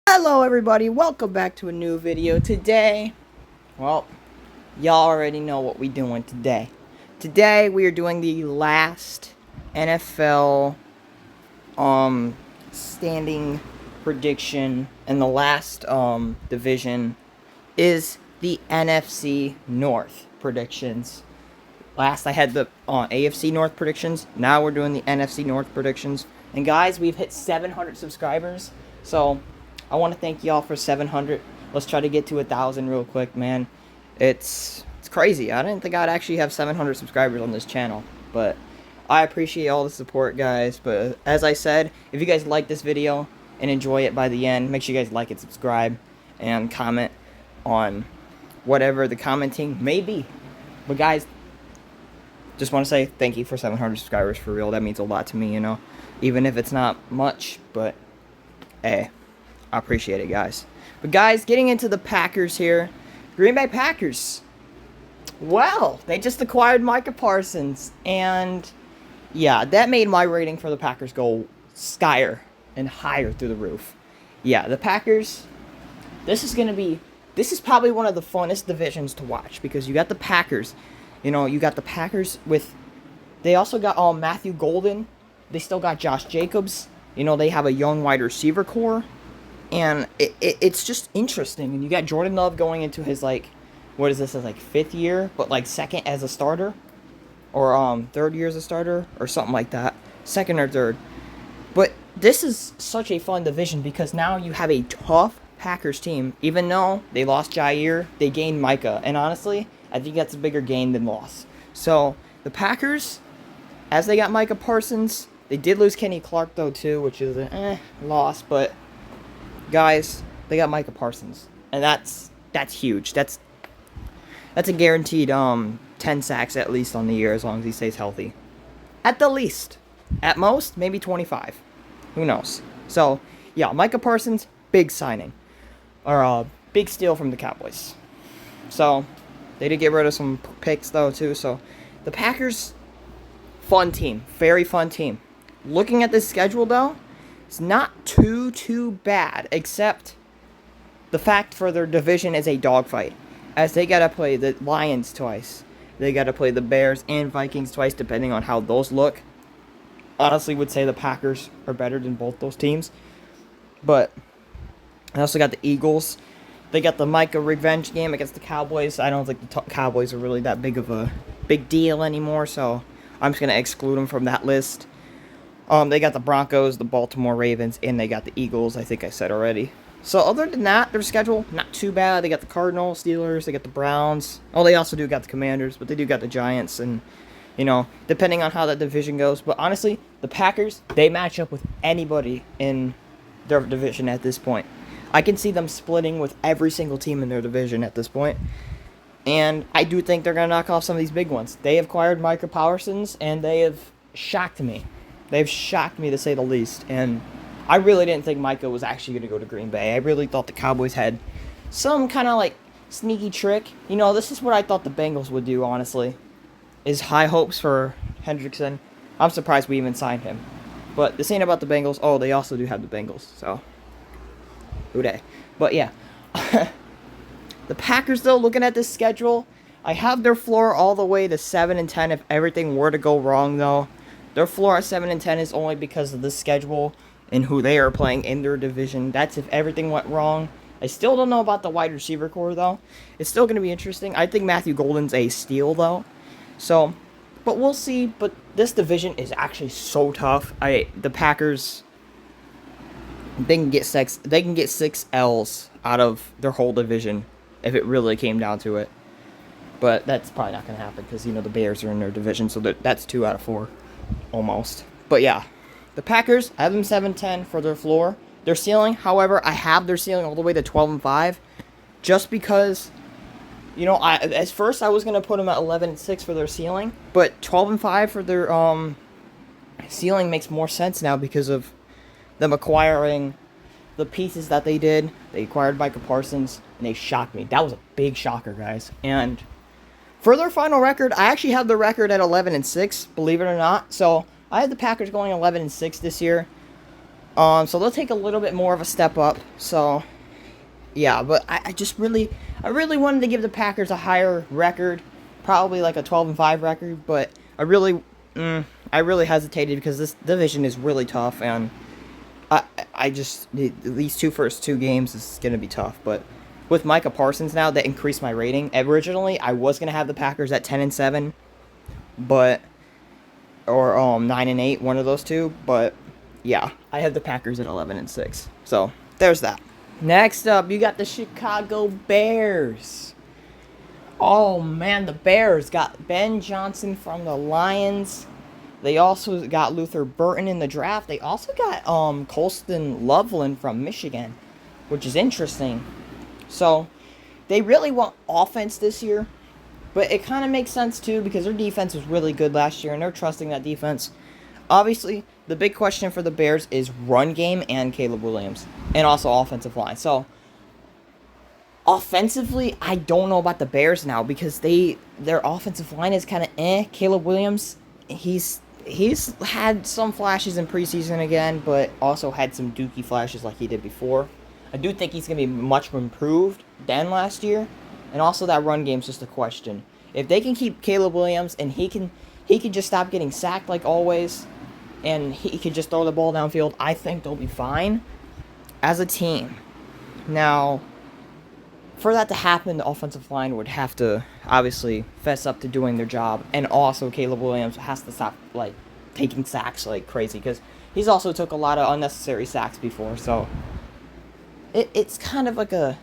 Hello everybody, welcome back to a new video. Today, well, y'all already know what we doing today. Today we are doing the last NFL standing prediction, and the last division is the NFC North predictions. Last I had the AFC North predictions. Now we're doing the NFC North predictions. And guys, we've hit 700 subscribers. So I want to thank y'all for 700. Let's try to get to 1,000 real quick, man. It's crazy. I didn't think I'd actually have 700 subscribers on this channel, but I appreciate all the support, guys. But as I said, if you guys like this video and enjoy it by the end, make sure you guys like it, subscribe, and comment on whatever the commenting may be. But guys, just want to say thank you for 700 subscribers, for real. That means a lot to me, you know, even if it's not much, but hey, I appreciate it, guys. But guys, getting into the Packers here. Green Bay Packers. Well, they just acquired Micah Parsons, and yeah, that made my rating for the Packers go skyer and higher through the roof. Yeah, the Packers, this is probably one of the funnest divisions to watch, because you got the Packers. You know, you got the Packers with, they also got Matthew Golden. They still got Josh Jacobs. You know, they have a young wide receiver core. And it's just interesting. And you got Jordan Love going into his, like, what is this, his, like, 5th year? But, like, 2nd as a starter? Or 3rd year as a starter? Or something like that. 2nd or 3rd. But this is such a fun division, because now you have a tough Packers team. Even though they lost Jair, they gained Micah. And honestly, I think that's a bigger gain than loss. So, the Packers, as they got Micah Parsons, they did lose Kenny Clark, though, too, which is a loss. But, guys, they got Micah Parsons. And that's huge. That's a guaranteed 10 sacks at least on the year, as long as he stays healthy. At the least. At most, maybe 25. Who knows? So, yeah, Micah Parsons, big signing. Or a big steal from the Cowboys. So, they did get rid of some picks, though, too. So, the Packers, fun team. Very fun team. Looking at this schedule, though, it's not too bad. Except the fact for their division is a dogfight. As they got to play the Lions twice. They got to play the Bears and Vikings twice, depending on how those look. Honestly, would say the Packers are better than both those teams. But I also got the Eagles. They got the Micah revenge game against the Cowboys. I don't think the Cowboys are really that big of a big deal anymore, so I'm just going to exclude them from that list. They got the Broncos, the Baltimore Ravens, and they got the Eagles, I think I said already. So other than that, their schedule, not too bad. They got the Cardinals, Steelers, they got the Browns. Oh, they also do got the Commanders, but they do got the Giants, and, you know, depending on how that division goes. But honestly, the Packers, they match up with anybody in their division at this point. I can see them splitting with every single team in their division at this point. And I do think they're going to knock off some of these big ones. They have acquired Micah Parsons, and they have shocked me. They've shocked me, to say the least. And I really didn't think Micah was actually going to go to Green Bay. I really thought the Cowboys had some kind of, like, sneaky trick. You know, this is what I thought the Bengals would do, honestly, is high hopes for Hendrickson. I'm surprised we even signed him. But this ain't about the Bengals. Oh, they also do have the Bengals, so who dey? But yeah, the Packers, though, looking at this schedule, I have their floor all the way to 7-10 if everything were to go wrong, though. Their floor at 7-10 is only because of the schedule and who they are playing in their division. That's if everything went wrong. I still don't know about the wide receiver core, though. It's still going to be interesting. I think Matthew Golden's a steal, though. So, but we'll see. But this division is actually so tough. The Packers, they can get 6 L's out of their whole division if it really came down to it. But that's probably not going to happen, because, you know, the Bears are in their division, so that's 2 out of 4, almost. But yeah, the Packers, I have them 7-10 for their floor. Their ceiling, however, I have their ceiling all the way to 12-5, just because, you know, at first I was going to put them at 11-6 for their ceiling, but 12-5 for their ceiling makes more sense now because of them acquiring the pieces that they did. They acquired Micah Parsons, and they shocked me. That was a big shocker, guys. And for their final record, I actually have the record at 11-6, believe it or not. So I had the Packers going 11-6 this year. So they'll take a little bit more of a step up. So yeah, but I really wanted to give the Packers a higher record, probably like a 12-5 record. But I really hesitated because this division is really tough, and I just these first two games is gonna be tough. But with Micah Parsons now, that increased my rating. Originally, I was gonna have the Packers at 10-7, but or 9-8, one of those two. But yeah, I have the Packers at 11-6. So there's that. Next up, you got the Chicago Bears. Oh man, the Bears got Ben Johnson from the Lions. They also got Luther Burton in the draft. They also got Colston Loveland from Michigan, which is interesting. So they really want offense this year, but it kind of makes sense too because their defense was really good last year and they're trusting that defense. Obviously, the big question for the Bears is run game and Caleb Williams, and also offensive line. So offensively, I don't know about the Bears now because their offensive line is kind of Caleb Williams, he's had some flashes in preseason again, but also had some dookie flashes like he did before. I do think he's going to be much improved than last year, and also that run game's just a question. If they can keep Caleb Williams and he can just stop getting sacked like always, and he can just throw the ball downfield, I think they'll be fine as a team. Now, for that to happen, the offensive line would have to obviously fess up to doing their job, and also Caleb Williams has to stop like taking sacks like crazy because he's also took a lot of unnecessary sacks before. So it's kind of like a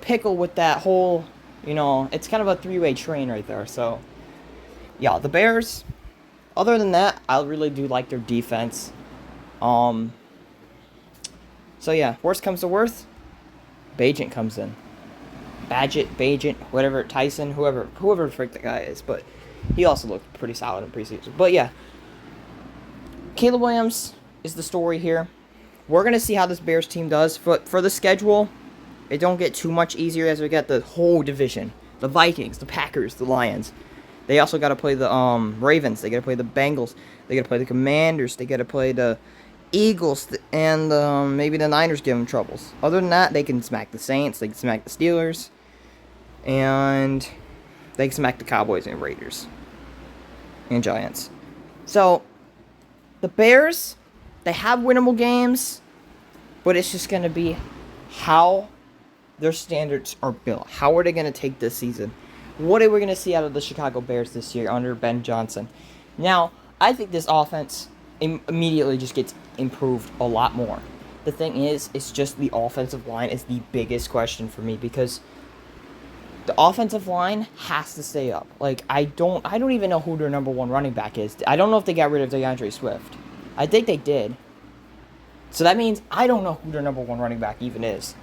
pickle with that whole, it's kind of a three-way train right there. So yeah, the Bears. Other than that, I really do like their defense. So yeah, worst comes to worst, Bagent comes in. Bagent, whatever, Tyson, whoever the frick the guy is. But he also looked pretty solid in preseason. But yeah, Caleb Williams is the story here. We're going to see how this Bears team does. For the schedule, it don't get too much easier as we get the whole division. The Vikings, the Packers, the Lions. They also got to play the Ravens. They got to play the Bengals. They got to play the Commanders. They got to play the Eagles, and maybe the Niners give them troubles. Other than that, they can smack the Saints. They can smack the Steelers. And they can smack the Cowboys and Raiders. And Giants. So, the Bears, they have winnable games, but it's just going to be how their standards are built. How are they going to take this season? What are we going to see out of the Chicago Bears this year under Ben Johnson? Now, I think this offense immediately just gets improved a lot more. The thing is, it's just the offensive line is the biggest question for me because the offensive line has to stay up. Like, I don't even know who their number one running back is. I don't know if they got rid of DeAndre Swift. I think they did. So that means I don't know who their number one running back even is.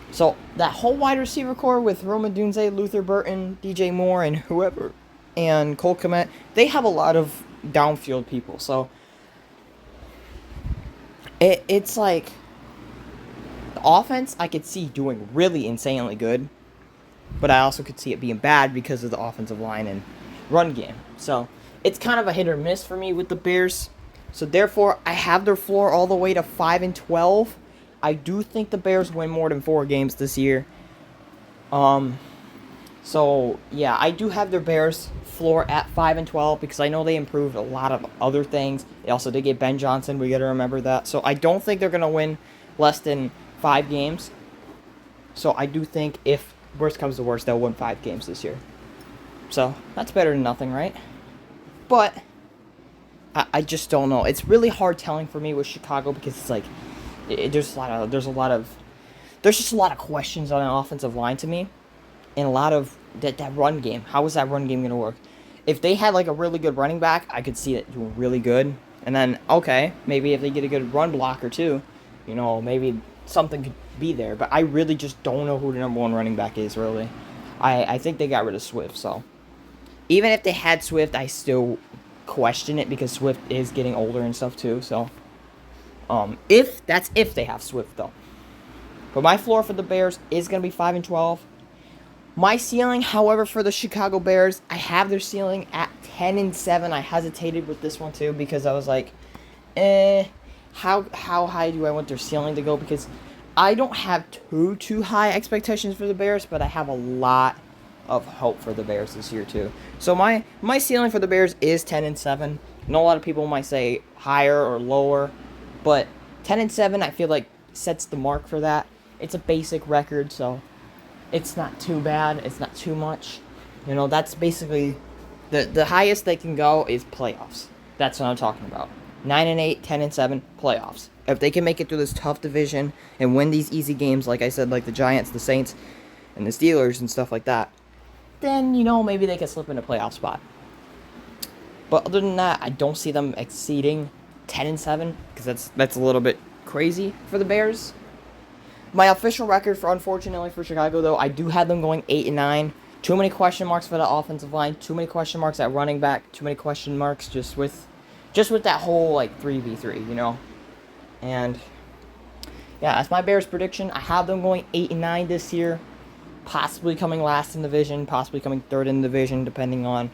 So that whole wide receiver core with Rome Odunze, Luther Burton, DJ Moore, and whoever, and Cole Kmet, they have a lot of downfield people. So it's like the offense I could see doing really insanely good, but I also could see it being bad because of the offensive line and run game. So it's kind of a hit or miss for me with the Bears. So therefore, I have their floor all the way to 5-12. I do think the Bears win more than 4 games this year. So yeah, I do have their Bears floor at 5-12 because I know they improved a lot of other things. They also did get Ben Johnson. We got to remember that. So I don't think they're gonna win less than 5 games. So I do think if worst comes to worst, they'll win 5 games this year. So that's better than nothing, right? But I just don't know. It's really hard telling for me with Chicago because it's like there's just a lot of questions on an offensive line to me, and a lot of that run game. How is that run game gonna work? If they had like a really good running back, I could see it doing really good. And then okay, maybe if they get a good run blocker too, maybe something could be there. But I really just don't know who the number one running back is really. I think they got rid of Swift, so even if they had Swift, I still question it because Swift is getting older and stuff too. So if they have Swift though. But my floor for the Bears is gonna be 5-12. My ceiling, however, for the Chicago Bears, I have their ceiling at 10-7. I hesitated with this one too because I was like, How high do I want their ceiling to go? Because I don't have too high expectations for the Bears, but I have a lot of hope for the Bears this year too. So my ceiling for the Bears is 10-7. I know a lot of people might say higher or lower, but 10-7 I feel like sets the mark for that. It's a basic record, so it's not too bad. It's not too much. You know, that's basically the highest they can go is playoffs. That's what I'm talking about. 9-8, 10-7, playoffs. If they can make it through this tough division and win these easy games, like I said, like the Giants, the Saints, and the Steelers and stuff like that, then, you know, maybe they can slip in a playoff spot. But other than that, I don't see them exceeding 10-7, because that's a little bit crazy for the Bears. My official record, unfortunately for Chicago, though, I do have them going 8-9. Too many question marks for the offensive line. Too many question marks at running back. Too many question marks just with that whole, like, 3v3, you know? And, yeah, that's my Bears prediction. I have them going 8-9 this year. Possibly coming last in the division. Possibly coming third in the division, depending on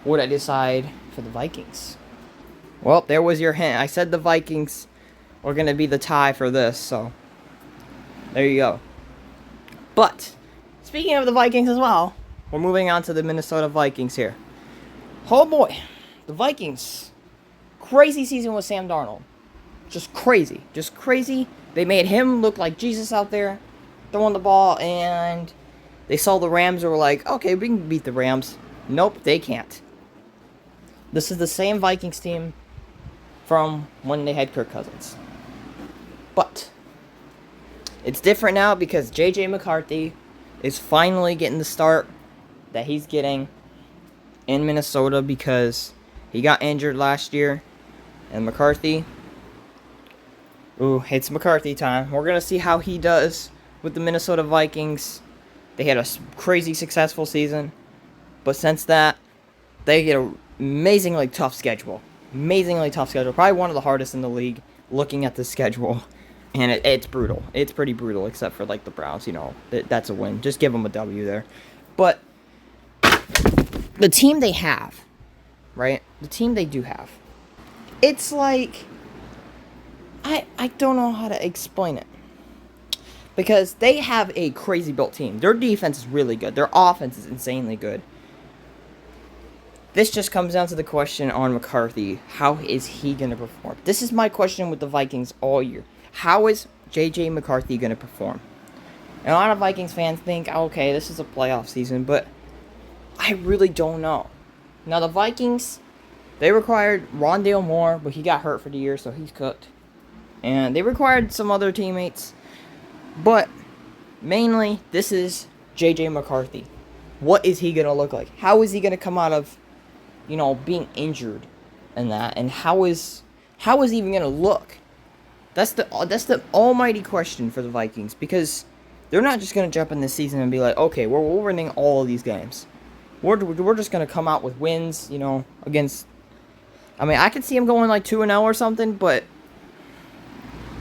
what I decide for the Vikings. Well, there was your hint. I said the Vikings were going to be the tie for this, so there you go. But, speaking of the Vikings as well, we're moving on to the Minnesota Vikings here. Oh boy, the Vikings. Crazy season with Sam Darnold. Just crazy. Just crazy. They made him look like Jesus out there throwing the ball, and they saw the Rams and were like, okay, we can beat the Rams. Nope, they can't. This is the same Vikings team from when they had Kirk Cousins. But it's different now because J.J. McCarthy is finally getting the start that he's getting in Minnesota because he got injured last year. And McCarthy, it's McCarthy time. We're going to see how he does with the Minnesota Vikings. They had a crazy successful season. But since that, they get an amazingly tough schedule. Amazingly tough schedule. Probably one of the hardest in the league looking at the schedule. And it's brutal. It's pretty brutal, except for, like, the Browns, you know. That's a win. Just give them a W there. But the team they have, right? The team they do have. It's like, I don't know how to explain it. Because they have a crazy built team. Their defense is really good. Their offense is insanely good. This just comes down to the question on McCarthy. How is he going to perform? This is my question with the Vikings all year. How is J.J. McCarthy going to perform? And a lot of Vikings fans think, okay, this is a playoff season, but I really don't know. Now, the Vikings, they required Rondale Moore, but he got hurt for the year, so he's cooked. And they required some other teammates. But mainly, this is J.J. McCarthy. What is he going to look like? How is he going to come out of, you know, being injured and that? And how is he even going to look? That's the almighty question for the Vikings, because they're not just going to jump in this season and be like, okay, we're winning all of these games. We're just going to come out with wins, you know, against... I mean, I could see them going like 2-0 or something, but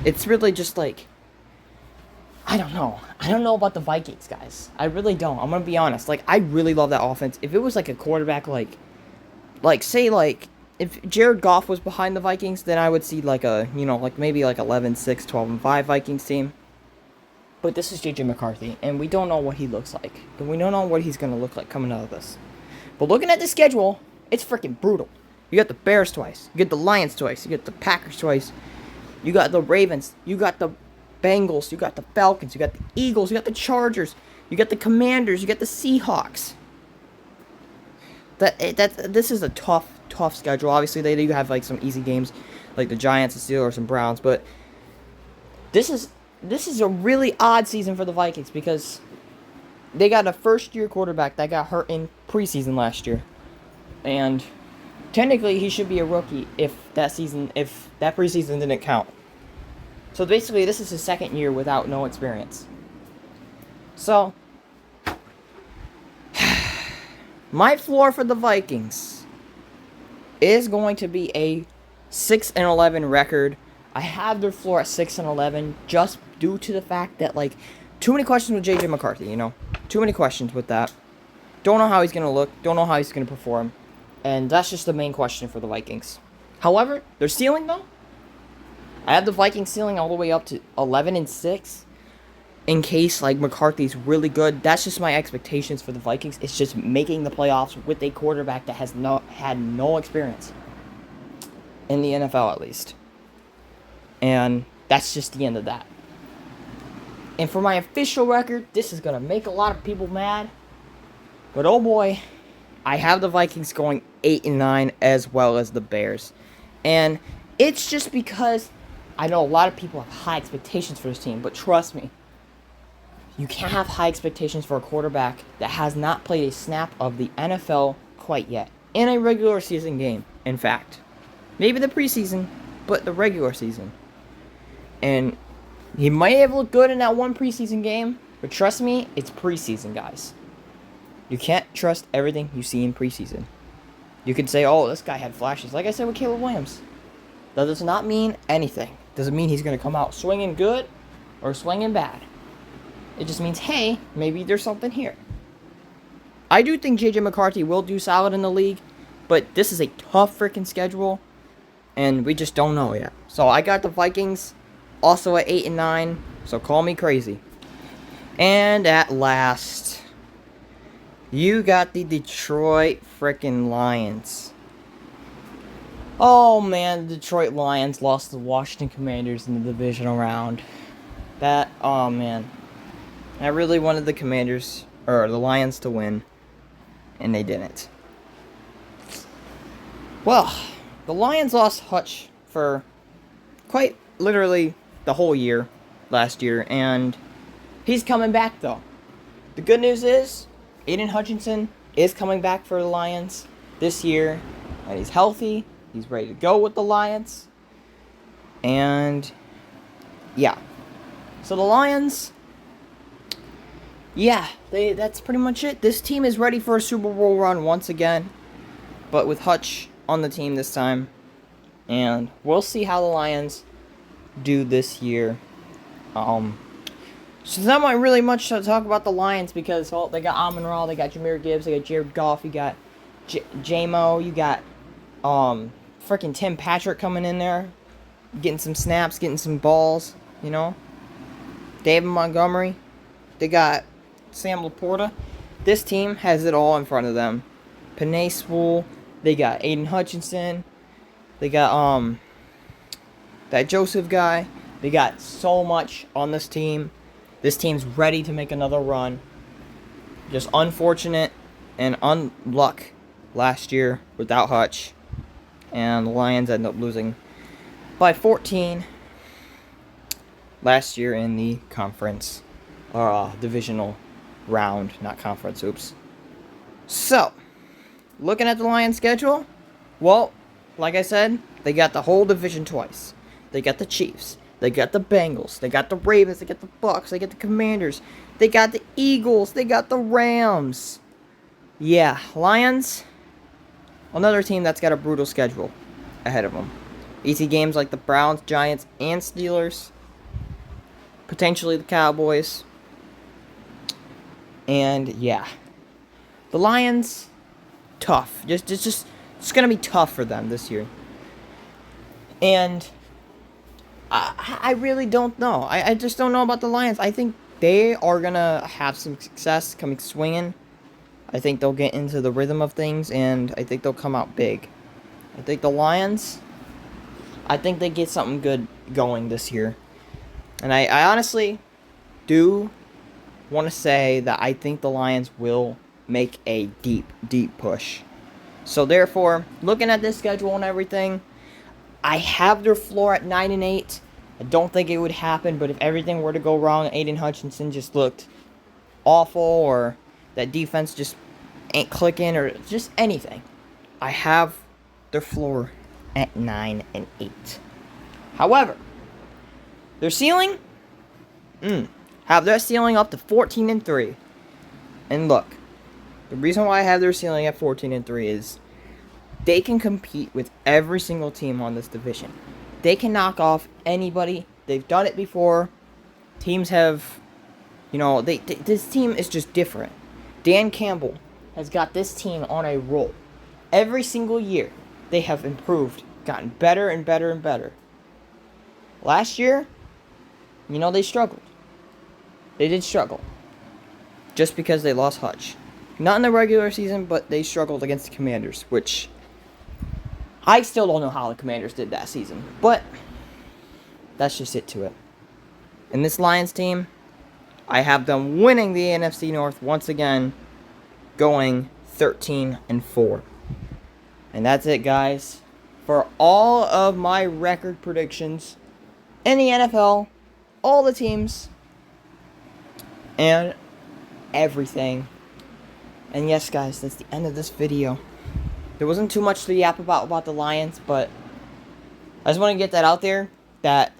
it's really just like... I don't know. I don't know about the Vikings, guys. I really don't. I'm going to be honest. Like, I really love that offense. If it was like a quarterback say, if Jared Goff was behind the Vikings, then I would see like a, you know, like maybe like 11-6, 12-5 Vikings team. But this is J.J. McCarthy, and we don't know what he looks like. And we don't know what he's going to look like coming out of this. But looking at the schedule, it's freaking brutal. You got the Bears twice. You get the Lions twice. You get the Packers twice. You got the Ravens. You got the Bengals. You got the Falcons. You got the Eagles. You got the Chargers. You got the Commanders. You got the Seahawks. This is a tough schedule. Obviously, they do have like some easy games, like the Giants, the Steelers, and Browns. But this is a really odd season for the Vikings because they got a first-year quarterback that got hurt in preseason last year, and technically he should be a rookie if that preseason didn't count. So basically, this is his second year without no experience. So my floor for the Vikings is going to be a 6-11 record. I have their floor at 6-11 just due to the fact that, like, too many questions with J.J. McCarthy, you know? Too many questions with that. Don't know how he's going to look. Don't know how he's going to perform. And that's just the main question for the Vikings. However, their ceiling, though, I have the Vikings ceiling all the way up to 11-6. In case like McCarthy's really good, that's just my expectations for the Vikings. It's just making the playoffs with a quarterback that has had no experience in the NFL at least, and that's just the end of that. And for my official record, this is gonna make a lot of people mad, but oh boy, I have the Vikings going 8-9 as well as the Bears, and it's just because I know a lot of people have high expectations for this team, but trust me. You can't have high expectations for a quarterback that has not played a snap of the NFL quite yet. In a regular season game, in fact. Maybe the preseason, but the regular season. And he might have looked good in that one preseason game, but trust me, it's preseason, guys. You can't trust everything you see in preseason. You could say, oh, this guy had flashes. Like I said with Caleb Williams. That does not mean anything. Doesn't mean he's going to come out swinging good or swinging bad. It just means, hey, maybe there's something here. I do think J.J. McCarthy will do solid in the league, but this is a tough freaking schedule, and we just don't know yet. So I got the Vikings also at 8-9, so call me crazy. And at last, you got the Detroit freaking Lions. Oh man, the Detroit Lions lost to the Washington Commanders in the divisional round. Oh man. I really wanted the Commanders, or the Lions to win, and they didn't. Well, the Lions lost Hutch for quite literally the whole year last year, and he's coming back though. The good news is, Aiden Hutchinson is coming back for the Lions this year, and he's healthy, he's ready to go with the Lions, and yeah. So the Lions... yeah, that's pretty much it. This team is ready for a Super Bowl run once again, but with Hutch on the team this time. And we'll see how the Lions do this year. So there's not really much to talk about the Lions because, well, they got Amon-Ra, they got Jahmyr Gibbs, they got Jared Goff, you got J-Mo, you got freaking Tim Patrick coming in there, getting some snaps, getting some balls, you know. David Montgomery, they got Sam Laporta. This team has it all in front of them. Penei Sewell, they got Aiden Hutchinson, they got that Joseph guy. They got so much on this team. This team's ready to make another run. Just unfortunate and unluck last year without Hutch, and the Lions end up losing by 14 last year in the conference divisional round, not conference, oops. So, looking at the Lions schedule, well, like I said, they got the whole division twice. They got the Chiefs, they got the Bengals, they got the Ravens, they got the Bucks, they got the Commanders, they got the Eagles, they got the Rams. Yeah, Lions, another team that's got a brutal schedule ahead of them. Easy games like the Browns, Giants, and Steelers. Potentially the Cowboys. And yeah, the Lions, tough. It's gonna be tough for them this year. And I really don't know. I just don't know about the Lions. I think they are gonna have some success coming swinging. I think they'll get into the rhythm of things, and I think they'll come out big. I think the Lions, I think they get something good going this year. And I honestly do want to say that I think the Lions will make a deep, deep push. So therefore, looking at this schedule and everything, I have their floor at 9-8. I don't think it would happen, but if everything were to go wrong, Aiden Hutchinson just looked awful, or that defense just ain't clicking, or just anything, I have their floor at 9-8. However, their ceiling, have their ceiling up to 14-3. And look, the reason why I have their ceiling at 14-3 is they can compete with every single team on this division. They can knock off anybody. They've done it before. Teams have, this team is just different. Dan Campbell has got this team on a roll. Every single year, they have improved, gotten better and better and better. last year, you know, they struggled. They did struggle. Just because they lost Hutch. Not in the regular season, but they struggled against the Commanders, which I still don't know how the Commanders did that season. But that's just it to it. And this Lions team, I have them winning the NFC North once again, going 13-4. And that's it, guys. For all of my record predictions in the NFL, all the teams, and everything. And yes, guys, that's the end of this video. There wasn't too much to yap about the Lions, but I just want to get that out there, that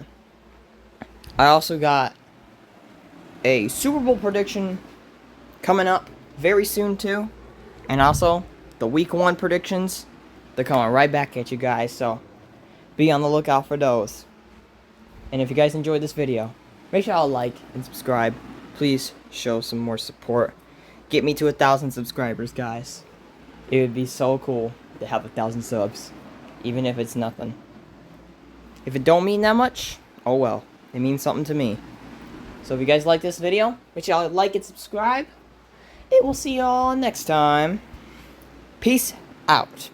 I also got a Super Bowl prediction coming up very soon, too. And also, the Week 1 predictions, they're coming right back at you guys, so be on the lookout for those. And if you guys enjoyed this video, make sure y'all like and subscribe. Please show some more support. Get me to 1,000 subscribers, guys. It would be so cool to have 1,000 subs, even if it's nothing. If it don't mean that much, oh well. It means something to me. So if you guys like this video, make sure y'all like and subscribe. And we'll see y'all next time. Peace out.